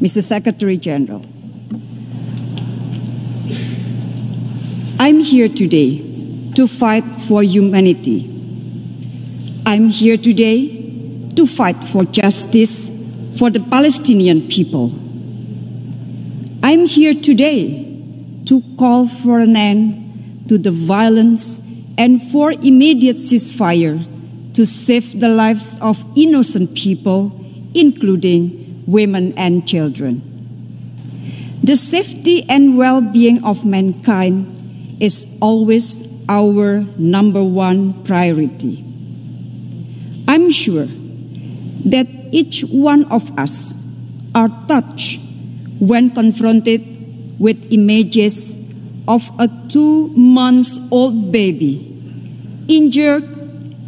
Mr. Secretary General, I'm here today to fight for humanity. I'm here today to fight for justice for the Palestinian people. I'm here today to call for an end to the violence and for immediate ceasefire to save the lives of innocent people, including women and children. The safety and well-being of mankind is always our number one priority. I'm sure that each one of us are touched when confronted with images of a 2-month-old baby injured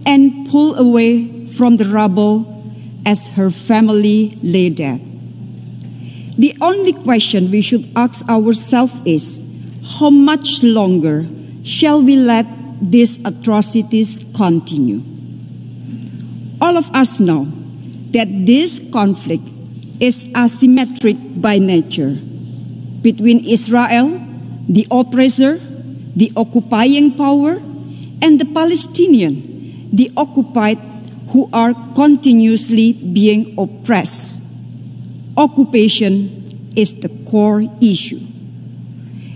and pulled away from the rubble as her family lay dead. The only question we should ask ourselves is, how much longer shall we let these atrocities continue? All of us know that this conflict is asymmetric by nature between Israel, the oppressor, the occupying power, and the Palestinian, the occupied, who are continuously being oppressed. Occupation is the core issue.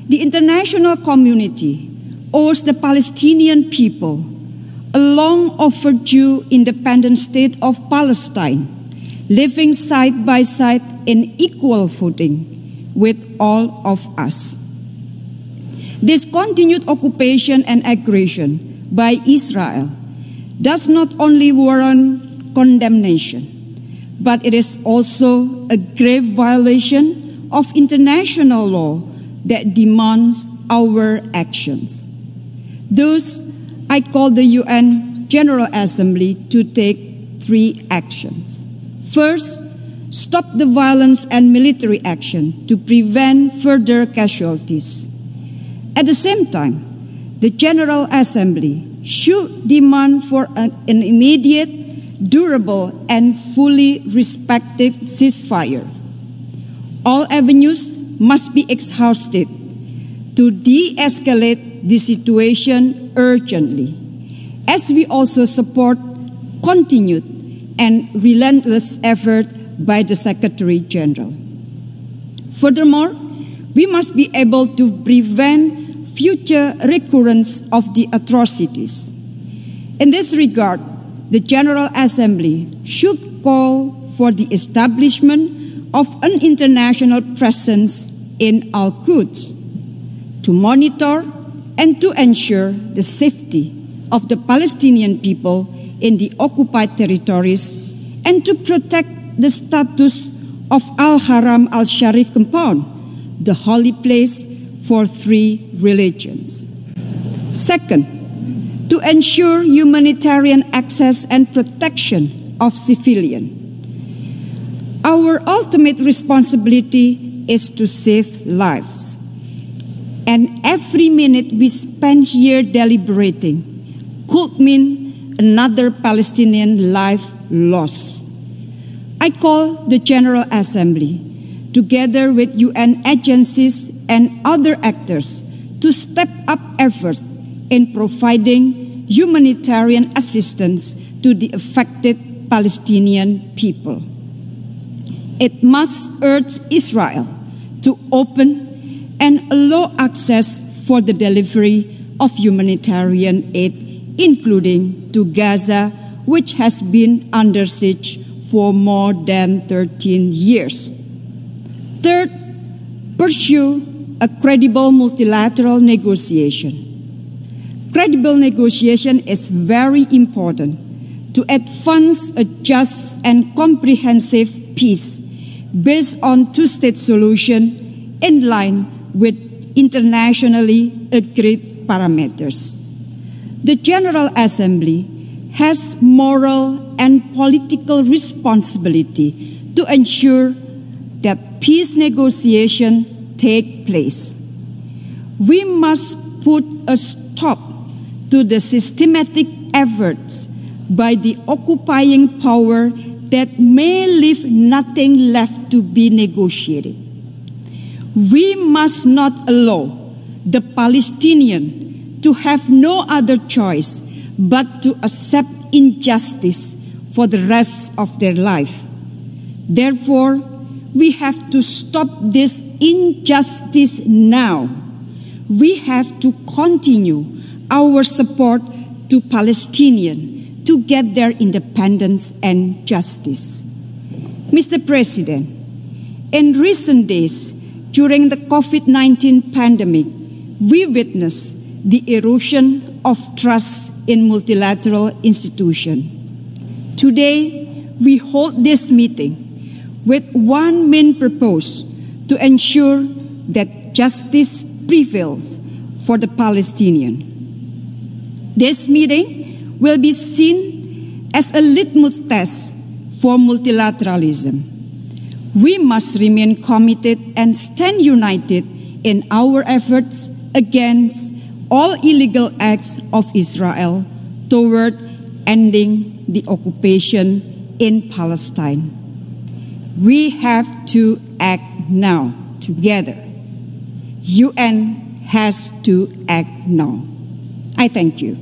The international community owes the Palestinian people a long overdue independent state of Palestine, living side by side in equal footing with all of us. This continued occupation and aggression by Israel does not only warrant condemnation, but it is also a grave violation of international law that demands our actions. Thus, I call the UN General Assembly to take 3 actions. First, stop the violence and military action to prevent further casualties. At the same time, the General Assembly should demand for an immediate, durable, and fully respected ceasefire. All avenues must be exhausted to de-escalate the situation urgently, as we also support continued and relentless effort by the Secretary General. Furthermore, we must be able to prevent future recurrence of the atrocities. In this regard, the General Assembly should call for the establishment of an international presence in Al-Quds to monitor and to ensure the safety of the Palestinian people in the occupied territories and to protect the status of Al-Haram Al-Sharif compound, the holy place for 3 religions. Second, to ensure humanitarian access and protection of civilians. Our ultimate responsibility is to save lives. And every minute we spend here deliberating could mean another Palestinian life lost. I call the General Assembly, together with UN agencies and other actors, to step up efforts in providing humanitarian assistance to the affected Palestinian people. It must urge Israel to open and allow access for the delivery of humanitarian aid, including to Gaza, which has been under siege for more than 13 years. Third, pursue a credible multilateral negotiation. Credible negotiation is very important to advance a just and comprehensive peace based on 2-state solution in line with internationally agreed parameters. The General Assembly has moral and political responsibility to ensure that peace negotiations take place. We must put a stop to the systematic efforts by the occupying power that may leave nothing left to be negotiated. We must not allow the Palestinians to have no other choice but to accept injustice for the rest of their life. Therefore, we have to stop this injustice now. We have to continue our support to Palestinians to get their independence and justice. Mr. President, in recent days, during the COVID-19 pandemic, we witnessed the erosion of trust in multilateral institutions. Today, we hold this meeting with one main purpose: to ensure that justice prevails for the Palestinians. This meeting will be seen as a litmus test for multilateralism. We must remain committed and stand united in our efforts against all illegal acts of Israel toward ending the occupation in Palestine. We have to act now together. UN has to act now. I thank you.